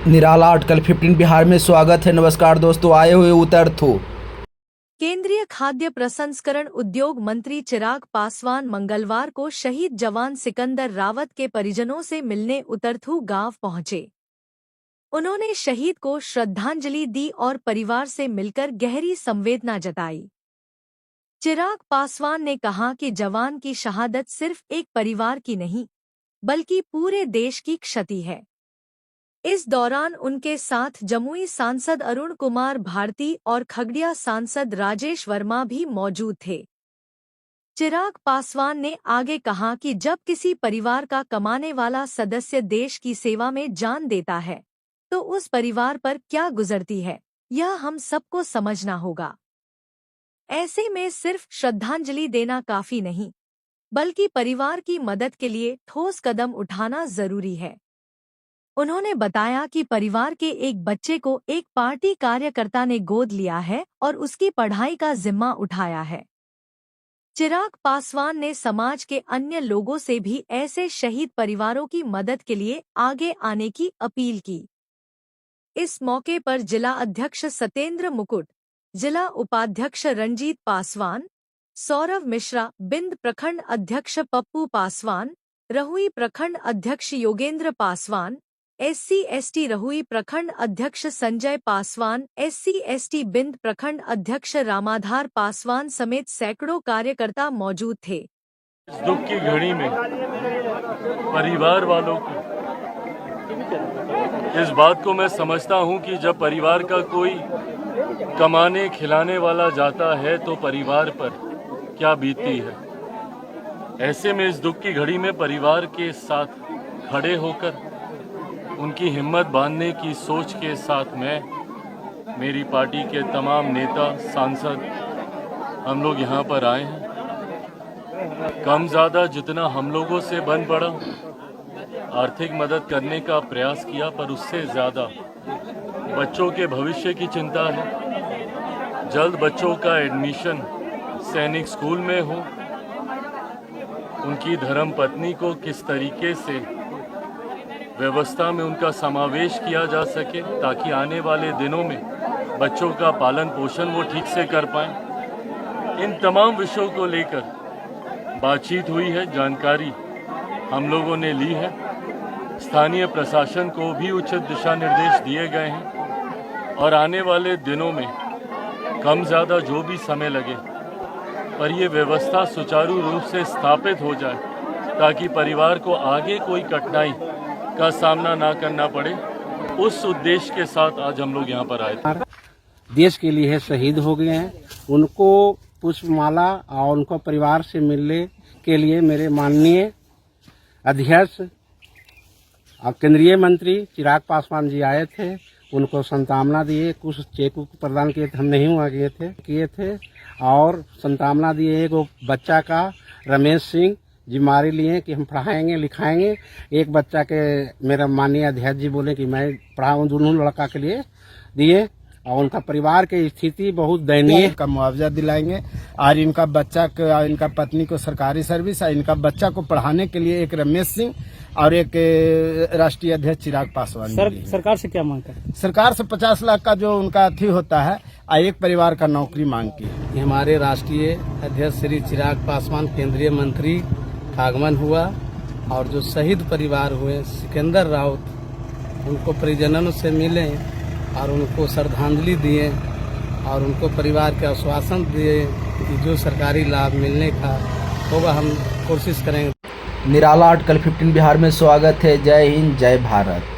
निराला article 15 Bihar में स्वागत है। नमस्कार दोस्तों, आए हुए उतरथू। केंद्रीय खाद्य प्रसंस्करण उद्योग मंत्री चिराग पासवान मंगलवार को शहीद जवान सिकंदर रावत के परिजनों से मिलने उतरथू गांव पहुंचे। उन्होंने शहीद को श्रद्धांजलि दी और परिवार से मिलकर गहरी संवेदना जताई। चिराग पासवान ने कहा कि जवान की शहादत सिर्फ एक परिवार की नहीं, बल्कि पूरे देश की क्षति है। इस दौरान उनके साथ जमुई सांसद अरुण कुमार भारती और खगड़िया सांसद राजेश वर्मा भी मौजूद थे। चिराग पासवान ने आगे कहा कि जब किसी परिवार का कमाने वाला सदस्य देश की सेवा में जान देता है, तो उस परिवार पर क्या गुजरती है, यह हम सबको समझना होगा। ऐसे में सिर्फ श्रद्धांजलि देना काफी नहीं, बल्कि परिवार की मदद के लिए ठोस कदम उठाना जरूरी है। उन्होंने बताया कि परिवार के एक बच्चे को एक पार्टी कार्यकर्ता ने गोद लिया है और उसकी पढ़ाई का जिम्मा उठाया है। चिराग पासवान ने समाज के अन्य लोगों से भी ऐसे शहीद परिवारों की मदद के लिए आगे आने की अपील की। इस मौके पर जिला अध्यक्ष सत्येंद्र मुकुट, जिला उपाध्यक्ष रंजीत पासवान, सौरभ मिश्रा, बिंद प्रखंड अध्यक्ष पप्पू पासवान, रहुई प्रखंड अध्यक्ष योगेंद्र पासवान, SC/ST रहुई प्रखंड अध्यक्ष संजय पासवान, SC/ST बिंद प्रखंड अध्यक्ष रामाधार पासवान समेत सैकड़ों कार्यकर्ता मौजूद थे। इस दुख की घड़ी में परिवार वालों को इस बात को मैं समझता हूं कि जब परिवार का कोई कमाने खिलाने वाला जाता है तो परिवार पर क्या बीतती है। ऐसे में इस दुख की घड़ी में परिवार के साथ खड़े होकर उनकी हिम्मत बांधने की सोच के साथ मैं, मेरी पार्टी के तमाम नेता, सांसद, हम लोग यहाँ पर आए हैं। कम ज़्यादा जितना हम लोगों से बन पड़ा, आर्थिक मदद करने का प्रयास किया, पर उससे ज़्यादा बच्चों के भविष्य की चिंता है। जल्द बच्चों का एडमिशन सैनिक स्कूल में हो, उनकी धर्मपत्नी को किस तरीके से व्यवस्था में उनका समावेश किया जा सके, ताकि आने वाले दिनों में बच्चों का पालन पोषण वो ठीक से कर पाएं। इन तमाम विषयों को लेकर बातचीत हुई है, जानकारी हम लोगों ने ली है। स्थानीय प्रशासन को भी उचित दिशा निर्देश दिए गए हैं और आने वाले दिनों में कम ज़्यादा जो भी समय लगे, पर ये व्यवस्था सुचारू रूप से स्थापित हो जाए, ताकि परिवार को आगे कोई कठिनाई का सामना ना करना पड़े। उस उद्देश्य के साथ आज हम लोग यहाँ पर आए थे। देश के लिए शहीद हो गए हैं, उनको पुष्पमाला और उनको परिवार से मिलने के लिए मेरे माननीय अध्यक्ष और केंद्रीय मंत्री चिराग पासवान जी आए थे। उनको सांत्वना दिए, कुछ चेक प्रदान किए थे, हम नहीं हुआ किए थे और सांत्वना दिए। एक बच्चा का रमेश सिंह जिम्मेदारी लिए कि हम पढ़ाएंगे लिखाएंगे। एक बच्चा के मेरा माननीय अध्यक्ष जी बोले कि मैं पढ़ाऊँ, दोनों लड़का के लिए दिए और उनका परिवार की स्थिति बहुत दयनीय का मुआवजा दिलाएंगे। और इनका बच्चा को, इनका पत्नी को सरकारी सर्विस और इनका बच्चा को पढ़ाने के लिए एक रमेश सिंह और एक राष्ट्रीय अध्यक्ष चिराग पासवान। सरकार से क्या मांग कर? सरकार से 50 लाख का जो उनका अथी होता है और एक परिवार का नौकरी मांग की। हमारे राष्ट्रीय अध्यक्ष श्री चिराग पासवान केंद्रीय मंत्री आगमन हुआ और जो शहीद परिवार हुए सिकंदर रावत, उनको परिजनों से मिले और उनको श्रद्धांजलि दिए और उनको परिवार के आश्वासन दिए कि जो सरकारी लाभ मिलने का होगा हम कोशिश करेंगे। निराला आर्टिकल 15 बिहार में स्वागत है। जय हिंद, जय भारत।